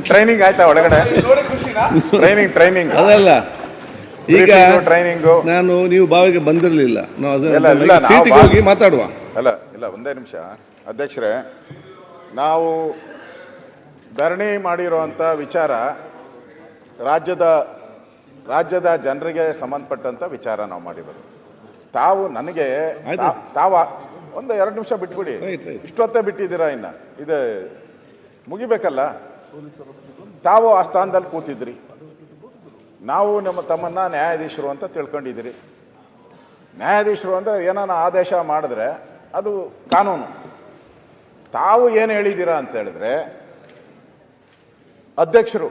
Training ಆಯ್ತಾ ಒಳಗಡೆ? Training ಅದಲ್ಲ. ಈಗ ಟ್ರೈನಿಂಗು ನಾನು ನೀವು ಬಾವಿಗೆ ಬಂದಿರಲಿಲ್ಲ, ಸೀಟಿಗೆ ಹೋಗಿ ಮಾತಾಡುವ. ಇಲ್ಲ ಒಂದೇ ನಿಮಿಷ ಅಧ್ಯಕ್ಷರೇ, ನಾವು ಧರಣಿ ಮಾಡಿರುವಂಥ ವಿಚಾರ ರಾಜ್ಯದ ಜನರಿಗೆ ಸಂಬಂಧಪಟ್ಟಂಥ ವಿಚಾರ ನಾವು ಮಾಡಿರೋದು. ತಾವು ನನಗೆ ಒಂದು 2 ನಿಮಿಷ ಬಿಟ್ಬಿಡಿ. ಇಷ್ಟೊತ್ತೇ ಬಿಟ್ಟಿದ್ದೀರಾ, ಇನ್ನು ಇದು ಮುಗಿಬೇಕಲ್ಲ. ತಾವು ಆ ಸ್ಥಾನದಲ್ಲಿ ಕೂತಿದ್ರಿ, ನಾವು ತಮ್ಮನ್ನ ನ್ಯಾಯಾಧೀಶರು ಅಂತ ತಿಳ್ಕೊಂಡಿದ್ದೀರಿ. ನ್ಯಾಯಾಧೀಶರು ಅಂದರೆ ಏನಾನ ಆದೇಶ ಮಾಡಿದ್ರೆ ಅದು ಕಾನೂನು. ತಾವು ಏನು ಹೇಳಿದ್ದೀರಾ ಅಂತ ಹೇಳಿದ್ರೆ, ಅಧ್ಯಕ್ಷರು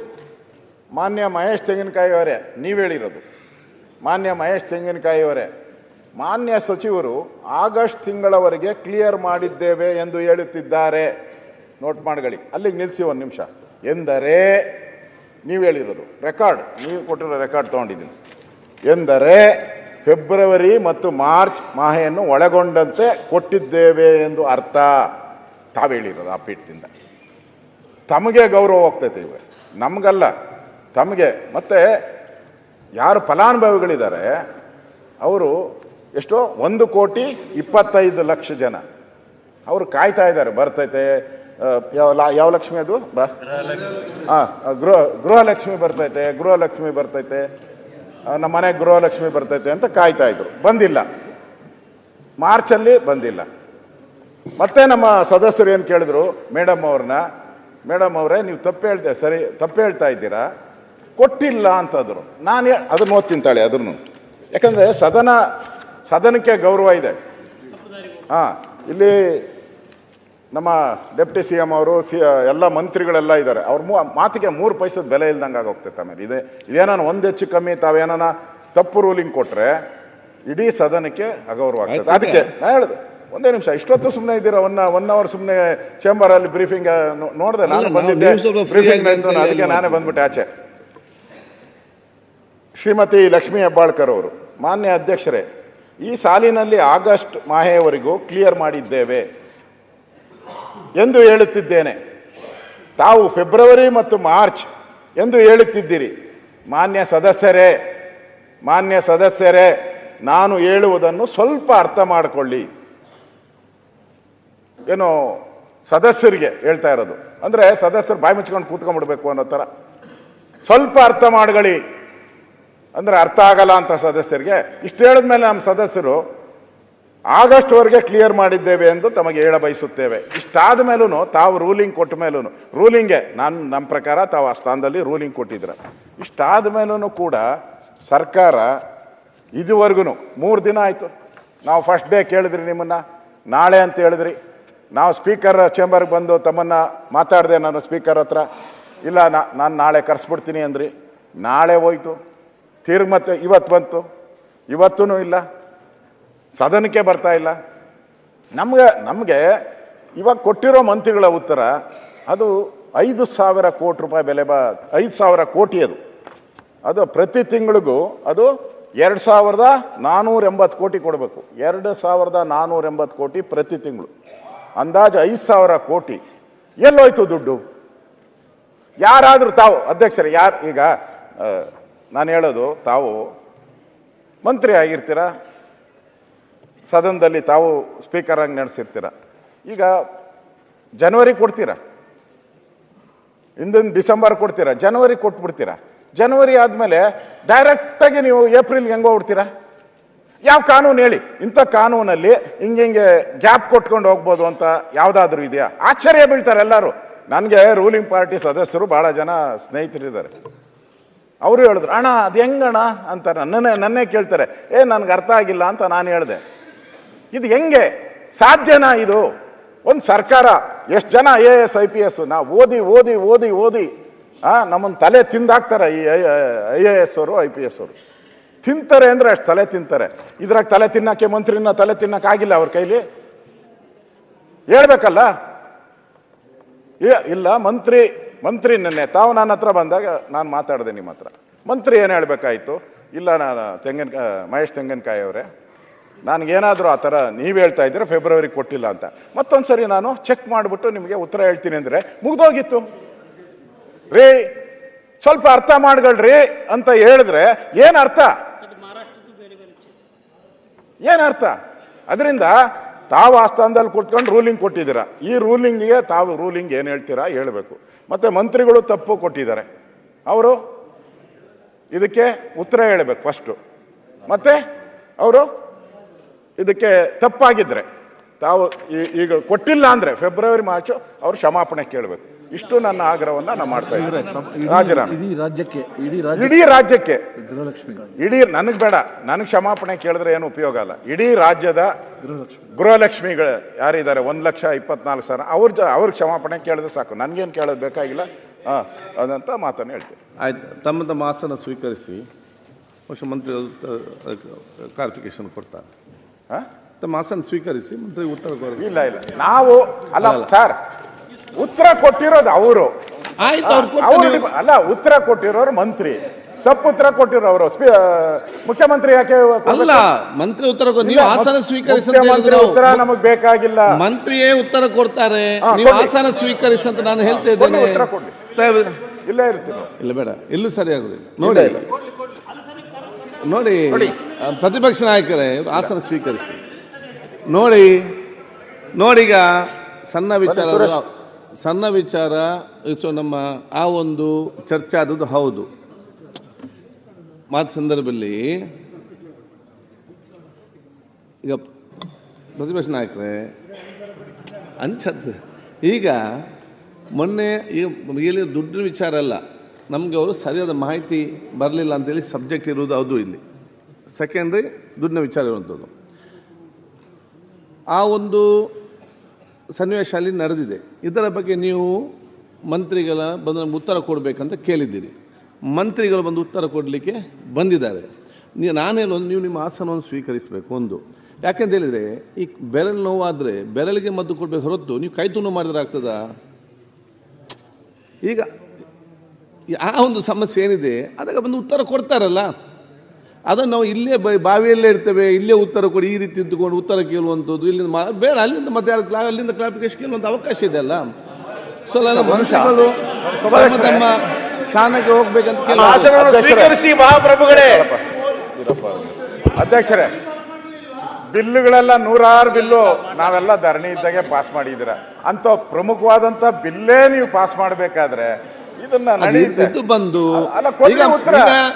ಮಾನ್ಯ ಮಹೇಶ್ ತೆಂಗಿನಕಾಯಿ ಅವರೇ ನೀವು ಹೇಳಿರೋದು, ಮಾನ್ಯ ಮಹೇಶ್ ತೆಂಗಿನಕಾಯಿ ಅವರೇ, ಮಾನ್ಯ ಸಚಿವರು ಆಗಸ್ಟ್ ತಿಂಗಳವರೆಗೆ ಕ್ಲಿಯರ್ ಮಾಡಿದ್ದೇವೆ ಎಂದು ಹೇಳುತ್ತಿದ್ದಾರೆ. ನೋಟ್ ಮಾಡ್ಕೊಳ್ಳಿ, ಅಲ್ಲಿಗೆ ನಿಲ್ಲಿಸಿ ಒಂದು ನಿಮಿಷ. ಎಂದರೆ ನೀವು ಹೇಳಿರೋದು ರೆಕಾರ್ಡ್, ನೀವು ಕೊಟ್ಟಿರೋ ರೆಕಾರ್ಡ್ ತೊಗೊಂಡಿದ್ದೀನಿ. ಎಂದರೆ ಫೆಬ್ರವರಿ ಮತ್ತು ಮಾರ್ಚ್ ಮಾಹೆಯನ್ನು ಒಳಗೊಂಡಂತೆ ಕೊಟ್ಟಿದ್ದೇವೆ ಎಂದು ಅರ್ಥ. ತಾವು ಹೇಳಿರೋದು ಆ ಪೀಠದಿಂದ. ತಮಗೆ ಗೌರವ ಹೋಗ್ತೈತೆ ಇವೆ, ನಮಗಲ್ಲ, ತಮಗೆ. ಮತ್ತು ಯಾರು ಫಲಾನುಭವಿಗಳಿದ್ದಾರೆ ಅವರು ಎಷ್ಟೋ 1,25,00,000 ಜನ ಅವರು ಕಾಯ್ತಾ ಇದ್ದಾರೆ. ಬರ್ತೈತೆ ಯಾವ ಲಕ್ಷ್ಮಿ ಅದು ಗೃಹಲಕ್ಷ್ಮಿ ಬರ್ತೈತೆ, ನಮ್ಮ ಮನೆ ಗೃಹಲಕ್ಷ್ಮಿ ಬರ್ತೈತೆ ಅಂತ ಕಾಯ್ತಾ ಇದ್ರು. ಬಂದಿಲ್ಲ, ಮಾರ್ಚಲ್ಲಿ ಬಂದಿಲ್ಲ. ಮತ್ತೆ ನಮ್ಮ ಸದಸ್ಯರು ಏನು ಕೇಳಿದ್ರು ಮೇಡಮ್ ಅವರೇ ನೀವು ತಪ್ಪು ಹೇಳ್ತಾ ಇದ್ದೀರಾ, ಕೊಟ್ಟಿಲ್ಲ ಅಂತಂದ್ರು. ನಾನು ಅದನ್ನು ಓದ್ತೀನಿ ತಾಳೆ, ಅದನ್ನು, ಯಾಕಂದ್ರೆ ಸದನಕ್ಕೆ ಗೌರವ ಇದೆ. ಇಲ್ಲಿ ನಮ್ಮ ಡೆಪ್ಟಿ CM ಅವರು ಎಲ್ಲ ಮಂತ್ರಿಗಳೆಲ್ಲ ಇದ್ದಾರೆ. ಅವ್ರ ಮಾತಿಗೆ 3 ಪೈಸದ ಬೆಲೆ ಇಲ್ದಂಗೆ ಆಗೋಗ್ತೈತೆ. ಆಮೇಲೆ ಇದೇನಾನ ಒಂದು ಹೆಚ್ಚು ಕಮ್ಮಿ ತಾವೇನಾನ ತಪ್ಪು ರೂಲಿಂಗ್ ಕೊಟ್ರೆ ಇಡೀ ಸದನಕ್ಕೆ ಅಗೌರವ ಆಗ್ತದೆ. ಅದಕ್ಕೆ ನಾ ಹೇಳಿದೆ, ಒಂದೇ ನಿಮಿಷ, ಇಷ್ಟೊತ್ತು ಸುಮ್ಮನೆ ಇದ್ದೀರಾ, 1 ಅವರ್ ಸುಮ್ಮನೆ ಚೇಂಬರ್ ಅಲ್ಲಿ ಬ್ರೀಫಿಂಗ್ ನೋಡಿದೆ. ನಾನು ಬಂದಿದ್ದೆ ಬ್ರೀಫಿಂಗ್, ಅದಕ್ಕೆ ನಾನೇ ಬಂದ್ಬಿಟ್ಟೆ ಆಚೆ. ಶ್ರೀಮತಿ ಲಕ್ಷ್ಮೀ ಹೆಬ್ಬಾಳ್ಕರ್ ಅವರು, ಮಾನ್ಯ ಅಧ್ಯಕ್ಷರೇ, ಈ ಸಾಲಿನಲ್ಲಿ ಆಗಸ್ಟ್ ಮಾಹೆಯವರೆಗೂ ಕ್ಲಿಯರ್ ಮಾಡಿದ್ದೇವೆ ಎಂದು ಹೇಳುತ್ತಿದ್ದೇನೆ. ತಾವು ಫೆಬ್ರವರಿ ಮತ್ತು ಮಾರ್ಚ್ ಎಂದು ಹೇಳುತ್ತಿದ್ದೀರಿ. ಮಾನ್ಯ ಸದಸ್ಯರೇ, ನಾನು ಹೇಳುವುದನ್ನು ಸ್ವಲ್ಪ ಅರ್ಥ ಮಾಡಿಕೊಳ್ಳಿ. ಏನೋ ಸದಸ್ಯರಿಗೆ ಹೇಳ್ತಾ ಇರೋದು ಅಂದ್ರೆ ಸದಸ್ಯರು ಬಾಯಿ ಮುಚ್ಕೊಂಡು ಕೂತ್ಕೊಂಡ್ಬಿಡ್ಬೇಕು ಅನ್ನೋ ಥರ. ಸ್ವಲ್ಪ ಅರ್ಥ ಮಾಡ್ಕೊಳ್ಳಿ ಅಂದ್ರೆ ಅರ್ಥ ಆಗಲ್ಲ ಅಂತ ಸದಸ್ಯರಿಗೆ. ಇಷ್ಟು ಹೇಳಿದ್ಮೇಲೆ ನಮ್ಮ ಸದಸ್ಯರು ಆಗಸ್ಟ್ವರೆಗೆ ಕ್ಲಿಯರ್ ಮಾಡಿದ್ದೇವೆ ಎಂದು ತಮಗೆ ಹೇಳ ಬಯಸುತ್ತೇವೆ. ಇಷ್ಟಾದ ಮೇಲೂ ತಾವು ರೂಲಿಂಗ್ ಕೊಟ್ಟ ಮೇಲೂ, ರೂಲಿಂಗ್ಗೆ ನಮ್ಮ ಪ್ರಕಾರ ತಾವು ಆ ಸ್ಥಾನದಲ್ಲಿ ರೂಲಿಂಗ್ ಕೊಟ್ಟಿದ್ರ. ಇಷ್ಟಾದ ಮೇಲೂ ಕೂಡ ಸರ್ಕಾರ ಇದುವರೆಗೂ 3 ದಿನ ಆಯಿತು. ನಾವು ಫಸ್ಟ್ ಡೇ ಕೇಳಿದ್ರಿ ನಿಮ್ಮನ್ನ, ನಾಳೆ ಅಂತ ಹೇಳಿದ್ರಿ. ನಾವು ಸ್ಪೀಕರ್ ಚೇಂಬರ್ಗೆ ಬಂದು ತಮ್ಮನ್ನ ಮಾತಾಡಿದೆ ನಾನು ಸ್ಪೀಕರ್ ಹತ್ರ. ಇಲ್ಲ ನಾನು ನಾಳೆ ಕರೆಸ್ಬಿಡ್ತೀನಿ ಅಂದ್ರಿ. ನಾಳೆ ಹೋಯ್ತು, ತಿರ್ಗಿ ಮತ್ತೆ ಇವತ್ತು ಬಂತು, ಇವತ್ತೂ ಇಲ್ಲ, ಸದನಕ್ಕೆ ಬರ್ತಾ ಇಲ್ಲ. ನಮಗೆ ಇವಾಗ ಕೊಟ್ಟಿರೋ ಮಂತ್ರಿಗಳ ಉತ್ತರ ಅದು 5,000 ಕೋಟಿ ರೂಪಾಯಿ ಬೆಲೆ 5,000 ಕೋಟಿ ಅದು ಪ್ರತಿ ತಿಂಗಳಿಗೂ ಅದು 2,480 ಕೋಟಿ ಕೊಡಬೇಕು. 2,480 ಕೋಟಿ ಪ್ರತಿ ತಿಂಗಳು, ಅಂದಾಜು 5,000 ಕೋಟಿ. ಎಲ್ಲೋಯ್ತು ದುಡ್ಡು? ಯಾರಾದರೂ ತಾವು ಅಧ್ಯಕ್ಷರೇ, ಈಗ ನಾನು ಹೇಳೋದು, ತಾವು ಮಂತ್ರಿ ಆಗಿರ್ತೀರ, ಸದನದಲ್ಲಿ ತಾವು ಸ್ಪೀಕರ್ ಆಗಿ ನಡೆಸಿರ್ತೀರ. ಈಗ ಜನವರಿ ಕೊಡ್ತೀರಾ, ಹಿಂದಿನ ಡಿಸೆಂಬರ್ ಕೊಡ್ತೀರಾ, ಜನವರಿ ಕೊಟ್ಬಿಡ್ತೀರಾ. ಜನವರಿ ಆದಮೇಲೆ ಡೈರೆಕ್ಟಾಗಿ ನೀವು ಏಪ್ರಿಲ್ಗೆ ಹೆಂಗೆ ಹೋಗ್ಬಿಡ್ತೀರಾ? ಯಾವ ಕಾನೂನು ಹೇಳಿ? ಇಂಥ ಕಾನೂನಲ್ಲಿ ಹಿಂಗೆ ಗ್ಯಾಪ್ ಕೊಟ್ಕೊಂಡು ಹೋಗ್ಬೋದು ಅಂತ ಯಾವುದಾದ್ರೂ ಇದೆಯಾ? ಆಶ್ಚರ್ಯ ಬೀಳ್ತಾರೆ ಎಲ್ಲರೂ. ನನಗೆ ರೂಲಿಂಗ್ ಪಾರ್ಟಿ ಸದಸ್ಯರು ಭಾಳ ಜನ ಸ್ನೇಹಿತರಿದ್ದಾರೆ. ಅವರು ಹೇಳಿದ್ರು, ಅಣ್ಣ ಅದು ಹೆಂಗಣ್ಣ ಅಂತ ನನ್ನೇ ಕೇಳ್ತಾರೆ. ನನಗೆ ಅರ್ಥ ಆಗಿಲ್ಲ ಅಂತ ನಾನು ಹೇಳಿದೆ. ಇದು ಹೆಂಗೆ ಸಾಧ್ಯನಾ? ಇದು ಒಂದು ಸರ್ಕಾರ, ಎಷ್ಟು ಜನ IAS IPS ನಾವು ಓದಿ ಓದಿ ಓದಿ ಓದಿ ನಮ್ಮನ್ನು ತಲೆ ತಿಂದಾಕ್ತಾರೆ. ಈ IAS ಅವರು IPS ಅವರು ತಿಂತಾರೆ ಅಂದ್ರೆ ಅಷ್ಟು ತಲೆ ತಿಂತಾರೆ. ಇದ್ರಾಗ ತಲೆ ತಿನ್ನಕ್ಕೆ ಮಂತ್ರಿನ ತಲೆ ತಿನ್ನಕ್ಕಾಗಿಲ್ಲ ಅವ್ರ ಕೈಲಿ, ಹೇಳ್ಬೇಕಲ್ಲ. ಇಲ್ಲ ಮಂತ್ರಿ ನೆನ್ನೆ ತಾವು ನನ್ನ ಹತ್ರ ಬಂದಾಗ ನಾನು ಮಾತಾಡಿದೆ ನಿಮ್ಮ ಹತ್ರ. ಮಂತ್ರಿ ಏನು ಹೇಳ್ಬೇಕಾಯ್ತು? ಇಲ್ಲ ನಾನು ಮಹೇಶ್ ತೆಂಗಿನಕಾಯಿ ಅವರೇ, ನನಗೇನಾದರೂ ಆ ಥರ ನೀವು ಹೇಳ್ತಾ ಇದ್ದೀರಾ ಫೆಬ್ರವರಿ ಕೊಟ್ಟಿಲ್ಲ ಅಂತ, ಮತ್ತೊಂದು ಸರಿ ನಾನು ಚೆಕ್ ಮಾಡಿಬಿಟ್ಟು ನಿಮಗೆ ಉತ್ತರ ಹೇಳ್ತೀನಿ ಅಂದರೆ ಮುಗ್ದೋಗಿತ್ತು ರೀ. ಸ್ವಲ್ಪ ಅರ್ಥ ಮಾಡ್ಕೊಳ್ರಿ ಅಂತ ಹೇಳಿದ್ರೆ ಏನರ್ಥ? ಏನರ್ಥ? ಅದರಿಂದ ತಾವು ಆ ಸ್ಥಾನದಲ್ಲಿ ಕೂತ್ಕೊಂಡು ರೂಲಿಂಗ್ ಕೊಟ್ಟಿದ್ದೀರಾ. ಈ ರೂಲಿಂಗಿಗೆ ತಾವು ರೂಲಿಂಗ್ ಏನು ಹೇಳ್ತೀರಾ ಹೇಳಬೇಕು. ಮತ್ತೆ ಮಂತ್ರಿಗಳು ತಪ್ಪು ಕೊಟ್ಟಿದ್ದಾರೆ, ಅವರು ಇದಕ್ಕೆ ಉತ್ತರ ಹೇಳಬೇಕು ಫಸ್ಟು. ಮತ್ತೆ ಅವರು ಇದಕ್ಕೆ ತಪ್ಪಾಗಿದ್ರೆ ತಾವು ಈಗ ಕೊಟ್ಟಿಲ್ಲ ಅಂದರೆ ಫೆಬ್ರವರಿ ಮಾರ್ಚು ಅವರು ಕ್ಷಮಾಪಣೆ ಕೇಳಬೇಕು. ಇಷ್ಟು ನನ್ನ ಆಗ್ರಹವನ್ನು ನಾನು ಮಾಡ್ತಾ ಇದ್ದೀನಿ. ರಾಜೀನಾಮೆ ಇಡೀ ರಾಜ್ಯಕ್ಕೆ, ಇಡೀ ನನಗೆ ಬೇಡ, ನನಗೆ ಕ್ಷಮಾಪಣೆ ಕೇಳಿದ್ರೆ ಏನು ಉಪಯೋಗ ಅಲ್ಲ. ಇಡೀ ರಾಜ್ಯದ ಗೃಹಲಕ್ಷ್ಮಿಗಳು ಯಾರಿದ್ದಾರೆ 1,24,000 ಅವ್ರಿಗೆ ಕ್ಷಮಾಪಣೆ ಕೇಳಿದ್ರೆ ಸಾಕು, ನನಗೇನು ಕೇಳೋದು ಬೇಕಾಗಿಲ್ಲ ಅದಂತ ಮಾತನ್ನು ಹೇಳ್ತೀನಿ. ಆಯ್ತು, ತಮ್ಮ ತಮ್ಮ ಆಸನ ಸ್ವೀಕರಿಸಿ. ಮುಖ್ಯಮಂತ್ರಿ ಕ್ಲಾರಿಫಿಕೇಶನ್ ಕೊಡ್ತಾರೆ. ತಮ್ಮ ಆಸನ ಸ್ವೀಕರಿಸಿ, ಮಂತ್ರಿ ಉತ್ತರ ಕೊಡಿ. ಇಲ್ಲ ನಾವು ಅಲ್ಲ ಸರ್, ಉತ್ತರ ಕೊಟ್ಟಿರೋದು ಅವರು. ಅಲ್ಲ, ಉತ್ತರ ಕೊಟ್ಟಿರೋರು ಮಂತ್ರಿ, ತಪ್ಪು ಉತ್ತರ ಕೊಟ್ಟಿರೋರು ಮುಖ್ಯಮಂತ್ರಿ. ಯಾಕೆ ಅಲ್ಲ, ಮಂತ್ರಿ ಉತ್ತರ ನೀವು ಆಸನ ಸ್ವೀಕರಿಸಿ ಉತ್ತರ ನಮಗ್ ಬೇಕಾಗಿಲ್ಲ, ಮಂತ್ರಿಯೇ ಉತ್ತರ ಕೊಡ್ತಾರೆ. ನೀವು ಆಸನ ಸ್ವೀಕರಿಸಿ ಅಂತ ನಾನು ಹೇಳ್ತಾ ಇದ್ದೇನೆ. ಉತ್ತರ ಕೊಡಿ. ಇಲ್ಲೇ ಇರ್ತೀವಿ. ಇಲ್ಲ ಬೇಡ, ಎಲ್ಲೂ ಸರಿಯಾಗುದಿಲ್ಲ. ನೋಡಿ ಪ್ರತಿಪಕ್ಷ ನಾಯಕರೇ ಆಸನ ಸ್ವೀಕರಿಸಿ. ನೋಡೀಗ ಸಣ್ಣ ವಿಚಾರ ನಮ್ಮ ಆ ಒಂದು ಚರ್ಚೆ ಆದದ್ದು ಹೌದು. ಮಾತು ಸಂದರ್ಭದಲ್ಲಿ ಈಗ ಪ್ರತಿಪಕ್ಷ ನಾಯಕರೇ ಅಂಚದ್ದು ಈಗ ಮೊನ್ನೆ ಇಲ್ಲಿ ದುಡ್ಡಿನ ವಿಚಾರ ಅಲ್ಲ, ನಮಗೆ ಅವರು ಸರಿಯಾದ ಮಾಹಿತಿ ಬರಲಿಲ್ಲ ಅಂತೇಳಿ ಸಬ್ಜೆಕ್ಟ್ ಇರುವುದು ಹೌದು. ಇಲ್ಲಿ ಸೆಕೆಂಡ್ರಿ ದುಡ್ಡಿನ ವಿಚಾರ ಇರುವಂಥದ್ದು. ಆ ಒಂದು ಸನ್ನಿವೇಶ ಅಲ್ಲಿ ನಡೆದಿದೆ. ಇದರ ಬಗ್ಗೆ ನೀವು ಮಂತ್ರಿಗಳ ಬಂದು ಉತ್ತರ ಕೊಡಬೇಕಂತ ಕೇಳಿದ್ದೀರಿ. ಮಂತ್ರಿಗಳು ಬಂದು ಉತ್ತರ ಕೊಡಲಿಕ್ಕೆ ಬಂದಿದ್ದಾರೆ. ನಾನು ಹೇಳೋದು, ನೀವು ನಿಮ್ಮ ಆಸನವನ್ನು ಸ್ವೀಕರಿಸಬೇಕು. ಒಂದು ಯಾಕೆಂತ ಹೇಳಿದರೆ, ಈ ಬೆರಳು ನೋವಾದರೆ ಬೆರಳಿಗೆ ಮದ್ದು ಕೊಡಬೇಕು ಹೊರತು ನೀವು ಕೈ ತುಂಡು ಮಾಡಿದ್ರೆ ಆಗ್ತದಾ? ಈಗ ಆ ಒಂದು ಸಮಸ್ಯೆ ಏನಿದೆ ಅದಕ್ಕೆ ಬಂದು ಉತ್ತರ ಕೊಡ್ತಾರಲ್ಲ, ಅದನ್ನು ನಾವು ಇಲ್ಲೇ ಬಾವಿಯಲ್ಲೇ ಇರ್ತೇವೆ, ಇಲ್ಲೇ ಉತ್ತರ ಕೊಡಿ ಈ ರೀತಿ ಇದ್ದುಕೊಂಡು ಉತ್ತರ ಕೇಳುವಂಥದ್ದು ಇಲ್ಲಿಂದ ಬೇಡ. ಅಲ್ಲಿಂದ ಮತ್ತೆ ಅಲ್ಲಿಂದ ಕ್ಲಾರಿಫಿಕೇಶನ್ ಕೇಳುವಂಥ ಅವಕಾಶ ಇದೆ ಅಲ್ಲ. ಸೊ ಮನುಷ್ಯಗಳು ತಮ್ಮ ಸ್ಥಾನಕ್ಕೆ ಹೋಗ್ಬೇಕಂತ ಮಹಾಪ್ರಭುಗಳೇ. ಅಧ್ಯಕ್ಷರೇ, ಬಿಲ್ಲುಗಳೆಲ್ಲ 106 ಬಿಲ್ಲು ನಾವೆಲ್ಲ ಧರಣಿ ಇದ್ದಾಗೆ ಪಾಸ್ ಮಾಡಿದ್ದೀರ. ಅಂತ ಪ್ರಮುಖವಾದಂತ ಬಿಲ್ಲೇ ನೀವು ಪಾಸ್ ಮಾಡಬೇಕಾದ್ರೆ ಇದನ್ನ ಬಂದು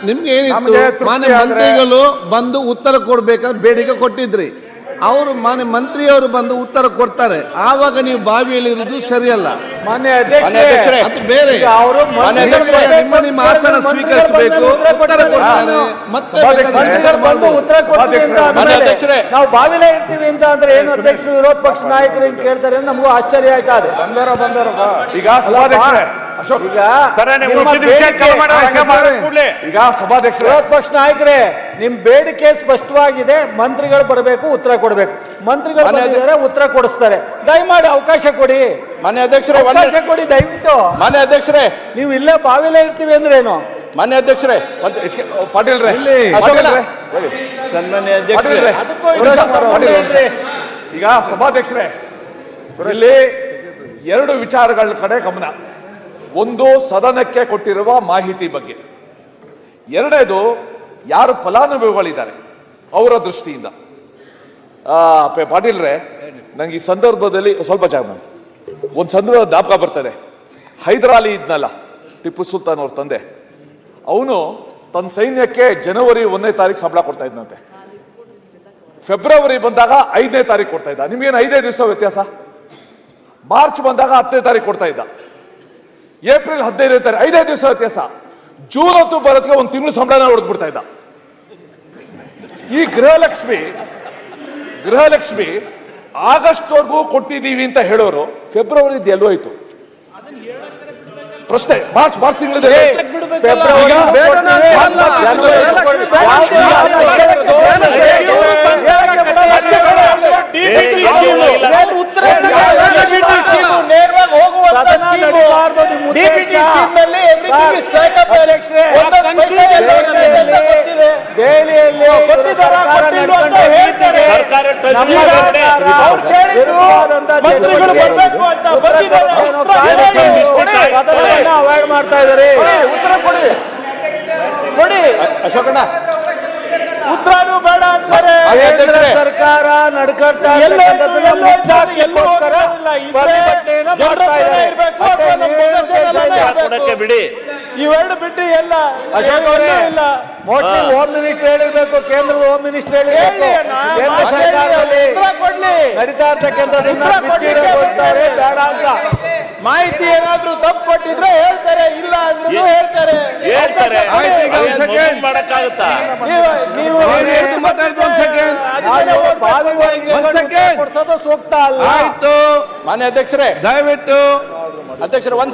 ನಿಮ್ಗೆ ಏನಿತ್ತು, ಮಾನ್ಯ ಮಂತ್ರಿಗಳು ಬಂದು ಉತ್ತರ ಕೊಡ್ಬೇಕಂದ್ರೆ ಬೇಡಿಕೆ ಕೊಟ್ಟಿದ್ರಿ. ಅವರು ಮಾನ್ಯ ಮಂತ್ರಿಯವರು ಬಂದು ಉತ್ತರ ಕೊಡ್ತಾರೆ, ಆವಾಗ ನೀವು ಬಾವಿಯಲ್ಲಿ ಇರುವುದು ಸರಿಯಲ್ಲ. ಮಾನ್ಯ ಅಧ್ಯಕ್ಷರೇ, ಅದು ಬೇರೆ. ನಿಮ್ಮ ಆಸನ ಸ್ವೀಕರಿಸಬೇಕು, ಉತ್ತರ ಕೊಡ್ತಾರೆ. ಮತ್ತೆ ನಾವು ಬಾವಿಲೇ ಇರ್ತೀವಿ ಅಂತ ಅಂದ್ರೆ ಏನು ಅಧ್ಯಕ್ಷರು ವಿರೋಧ ಪಕ್ಷ ನಾಯಕರು ಹಿಂಗ್ ಕೇಳ್ತಾರೆ ಅಂತ ನಮಗೂ ಆಶ್ಚರ್ಯ ಆಯ್ತಾ ಇದೆ. ಈಗ ಸಭಾಧ್ಯಕ್ಷ ವಿರೋಧ ಪಕ್ಷ ನಾಯಕರೇ, ನಿಮ್ ಬೇಡಿಕೆ ಸ್ಪಷ್ಟವಾಗಿದೆ. ಮಂತ್ರಿಗಳು ಬರಬೇಕು, ಉತ್ತರ ಕೊಡಬೇಕು. ಮಂತ್ರಿಗಳು ಬಂದಿದ್ದಾರೆ, ಉತ್ತರ ಕೊಡಿಸ್ತಾರೆ. ದಯಮಾಡಿ ಅವಕಾಶ ಕೊಡಿ. ಮಾನ್ಯ ಅಧ್ಯಕ್ಷರೇ, ಅವಕಾಶ ಕೊಡಿ ದಯವಿಟ್ಟು. ಮಾನ್ಯ ಅಧ್ಯಕ್ಷರೇ, ನೀವು ಇಲ್ಲೇ ಬಾವಿಲೇ ಇರ್ತೀವಿ ಅಂದ್ರೆ ಏನು? ಮಾನ್ಯ ಅಧ್ಯಕ್ಷರೇ, ಪಾಟೀಲ್ ರೇ, ಸನ್ಮಾನ್ಯ ಅಧ್ಯಕ್ಷರೇ, ಈಗ ಸಭಾಧ್ಯಕ್ಷರೇ, ಇಲ್ಲಿ 2 ವಿಚಾರಗಳ ಕಡೆ ಗಮನ. ಒಂದು, ಸದನಕ್ಕೆ ಕೊಟ್ಟಿರುವ ಮಾಹಿತಿ ಬಗ್ಗೆ. ಎರಡನೇದು, ಯಾರು ಫಲಾನುಭವಿಗಳಿದ್ದಾರೆ ಅವರ ದೃಷ್ಟಿಯಿಂದ. ಪಾಟೀಲ್ ರೇ, ನಂಗೆ ಈ ಸಂದರ್ಭದಲ್ಲಿ ಸ್ವಲ್ಪ ಒಂದು ಸಂದರ್ಭ ಜ್ಞಾಪಕ ಬರ್ತದೆ. ಹೈದರಾಲಿ ಇದ್ನಲ್ಲ, ಟಿಪ್ಪು ಸುಲ್ತಾನ್ ಅವ್ರ ತಂದೆ, ಅವನು ತನ್ನ ಸೈನ್ಯಕ್ಕೆ ಜನವರಿ 1ನೇ ತಾರೀಕು ಸಂಬಳ ಕೊಡ್ತಾ ಇದ್ದಂತೆ. ಫೆಬ್ರವರಿ ಬಂದಾಗ 5ನೇ ತಾರೀಕು ಕೊಡ್ತಾ ಇದ್ದ. ನಿಮ್ಗೇನು 5 ದಿವಸ ವ್ಯತ್ಯಾಸ? ಮಾರ್ಚ್ ಬಂದಾಗ 10ನೇ ತಾರೀಕು ಕೊಡ್ತಾ ಇದ್ದ. ಏಪ್ರಿಲ್ 15ನೇ ತಾರೀಕು 5 ದಿವಸ ವ್ಯತ್ಯಾಸ. ಜೂನ್ 10 ಬರೋದಕ್ಕೆ 1 ತಿಂಗಳು ಸಂಬಳನ ಹೊಡೆದು ಬಿಡ್ತಾ ಇದ್ದ. ಈ ಗೃಹಲಕ್ಷ್ಮಿ ಆಗಸ್ಟ್ವರೆಗೂ ಕೊಟ್ಟಿದ್ದೀವಿ ಅಂತ ಹೇಳೋರು ಫೆಬ್ರವರಿ ಎಲ್ಲೋಯ್ತು? ಪ್ರಶ್ನೆ. ಮಾರ್ಚ್ ತಿಂಗಳಿದೆ. ದೆಹಲಿಯಲ್ಲಿ ನಮ್ಮ ಈಗ ಸರ್ಕಾರ ಅವ್ರು ಕೇಳಿದ್ರು, ವಿರುದ್ಧವಾದಂತ ಮಂತ್ರಿಗಳು ಬರ್ಬೇಕು ಅಂತ ಬಂದಿದ್ದಾರೆ. ಪದಗಳನ್ನು ಅವಾಯ್ಡ್ ಮಾಡ್ತಾ ಇದ್ದಾರೆ. ಉತ್ತರ ಕೊಡಿ ಅಶೋಕಣ್ಣ, ಉತ್ತರನೂ ಬೇಡ ಅಂತಾರೆ. ಕೇಂದ್ರ ಸರ್ಕಾರ ನಡ್ಕೊಳ್ತಾ ಇರ್ತಕ್ಕಂಥದ್ದನ್ನ ಮುಚ್ಚಾಕ್ಲಿಕ್ಕೋಸ್ಕರ ಪ್ರತಿಭಟನೆಯನ್ನ ಮಾಡ್ತಾ ಇದ್ದಾರೆ. ಕೊಡಕ್ಕೆ ಬಿಡಿ. ಇವೆರಡು ಬಿಟ್ಟು ಎಲ್ಲ ಅಶೋಕ್ ಅವರೇ, ಇಲ್ಲ. ಮೋಸ್ಟ್ಲಿ ಹೋಮ್ ಮಿನಿಸ್ಟರ್ ಹೇಳಿರ್ಬೇಕು, ಕೇಂದ್ರದ ಹೋಮ್ ಮಿನಿಸ್ಟರ್ ಹೇಳಿರ್ಬೇಕು. ಹೇಳಿ ಅಣ್ಣ, ಕೇಂದ್ರ ಸರ್ಕಾರದಲ್ಲಿ ಉತ್ತರ ಕೊಡ್ಲಿ. ನಡೀತಾ ಇರ್ತಕ್ಕಂಥದ್ದನ್ನ ಉತ್ತರ ಕೊಡ್ಲಿಕ್ಕೆ ಬಿಚ್ಚಿಡೋಗ್ತಾರೆ ಬೇಡ ಅಂತ. ಮಾಹಿತಿ ಏನಾದ್ರೂ ತಪ್ಪು ಕೊಟ್ಟಿದ್ರೆ ಹೇಳ್ತಾರೆ, ಇಲ್ಲ ಅಂದ್ರೂ ಹೇಳ್ತಾರೆ. ಹೇಳ್ತಾರೆ. ಆಯ್ತು, ಈಗ ಒಂದು ಸೆಕೆಂಡ್. ಮಾಡಕ್ಕಾಗುತ್ತಾ? ನೀವು ಮಾತಾಡ್ತು ಒಂದು ಸೆಕೆಂಡ್. ಬಾವಿಗಳಿಗೆ ಸೆಕೆಂಡ್. ಕೊಡ್ಸೋದು ಸೂಕ್ತ ಅಲ್ಲ. ಆಯ್ತು ಮಾನ್ಯ ಅಧ್ಯಕ್ಷರೇ, ದಯವಿಟ್ಟು ಅಧ್ಯಕ್ಷರೇ